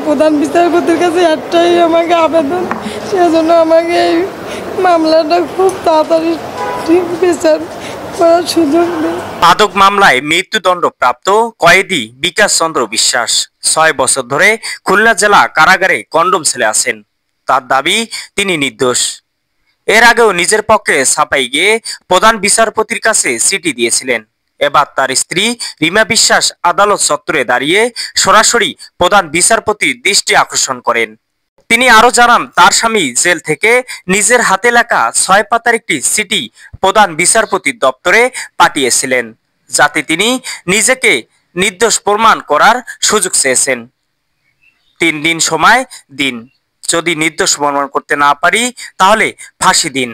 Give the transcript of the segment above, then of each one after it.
প্রধান বিচারপতির কাছে একটাই আমাকে আবেদন, সেজন্য আমাকে এই মামলাটা খুব তাড়াতাড়ি ঠিক বিচার করার সুযোগ দেয়। মাদক মামলায় মৃত্যুদণ্ডপ্রাপ্ত কয়েদি বিকাশ চন্দ্র বিশ্বাস 6 বছর ধরে খুলনা জেলা কারাগারে কন্ডম সেলে আছেন। তার দাবি তিনি নির্দোষ। এর আগেও নিজের পক্ষে ছাপাই গিয়ে প্রধান বিচারপতির কাছে চিঠি দিয়েছিলেন। এবার তার স্ত্রী রিমা বিশ্বাস আদালত চত্বরে দাঁড়িয়ে সরাসরি প্রধান বিচারপতির দৃষ্টি আকর্ষণ করেন। তিনি আরো জানান, তার স্বামী জেল থেকে নিজের হাতে লেখা 6 পাতার একটি চিঠি প্রধান বিচারপতির দপ্তরে পাঠিয়েছিলেন, যাতে তিনি নিজেকে নির্দোষ প্রমাণ করার সুযোগ চেয়েছেন। 3 দিন সময় দিন, যদি নির্দোষ প্রমাণ করতে না পারি তাহলে ফাঁসি দিন,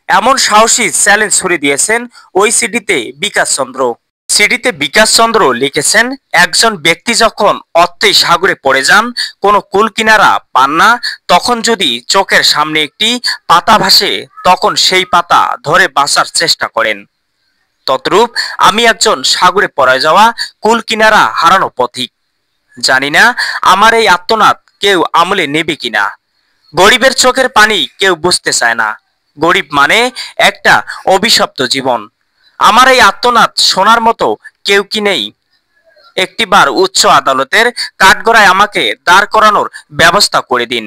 এমন সাহসী চ্যালেঞ্জ ছুড়ে দিয়েছেন ওই চিঠিতে বিকাশ চন্দ্র। চিঠিতে বিকাশ চন্দ্র লিখেছেন, একজন ব্যক্তি যখন অর্থেই সাগরে পড়ে যান, কোনো কুল কিনারা পান না, তখন যদি চোখের সামনে একটি পাতা ভাসে, তখন সেই পাতা ধরে বাঁচার চেষ্টা করেন। তদ্রূপ আমি একজন সাগরে পড়ে যাওয়া কুল কিনারা হারানো পথিক। জানি না আমার এই আত্মনাদ কেউ আমলে নেবে কিনা। গরিবের চোখের পানি কেউ বুঝতে চায় না। গরিব মানে একটা অভিশপ্ত জীবন। আমার এই আত্মনাদ শোনার মতো কেউ কি নেই? একটিবার উচ্চ আদালতের কাঠগড়ায় আমাকে দাঁড় করানোর ব্যবস্থা করে দিন।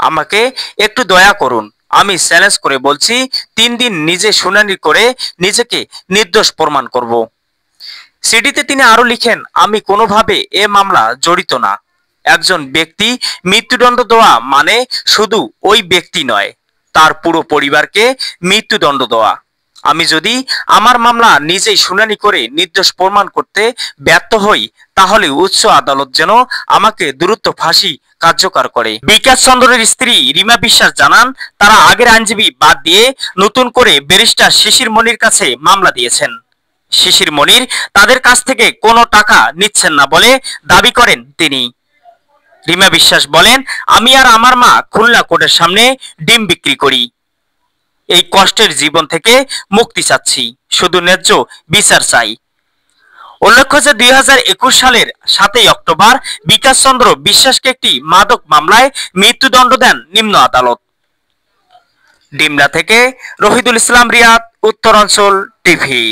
আমাকে একটু দয়া করুন। আমি চ্যালেঞ্জ করে বলছি, 3 দিন নিজে শুনানি করে নিজেকে নির্দোষ প্রমাণ করব। সিডিতে তিনি আরো লিখেন, আমি কোনোভাবে এ মামলা জড়িত না। একজন ব্যক্তি মৃত্যুদণ্ড দেওয়া মানে শুধু ওই ব্যক্তি নয়, তার পুরো পরিবারকে মৃত্যুদণ্ড দেওয়া। আমি যদি আমার মামলা নিজেই শুনানি করে নির্দোষ প্রমাণ করতে ব্যর্থ হই, তাহলে উচ্চ আদালত যেন আমাকে দ্রুত ফাঁসি কার্যকর করে। বিকাশ চন্দ্রের স্ত্রী রিমা বিশ্বাস জানান, তারা আগের আইনজীবী বাদ দিয়ে নতুন করে ব্যারিস্টার শিশির মনির কাছে মামলা দিয়েছেন। শিশির মনির তাদের কাছ থেকে কোনো টাকা নিচ্ছেন না বলে দাবি করেন তিনি। রিমা বিশ্বাস বলেন, আমি আর আমার মা খুলনা কোর্টের সামনে ডিম বিক্রি করি। এই কষ্টের জীবন থেকে মুক্তি চাচ্ছি, শুধু ন্যায্য বিচার চাই। উল্লেখ্য যে 2021 সালের 7 অক্টোবর বিকাশ চন্দ্র বিশ্বাসকে একটি মাদক মামলায় মৃত্যুদণ্ড দেন নিম্ন আদালত। ডিমলা থেকে রহিদুল ইসলাম রিয়াদ, উত্তরাঞ্চল টিভি।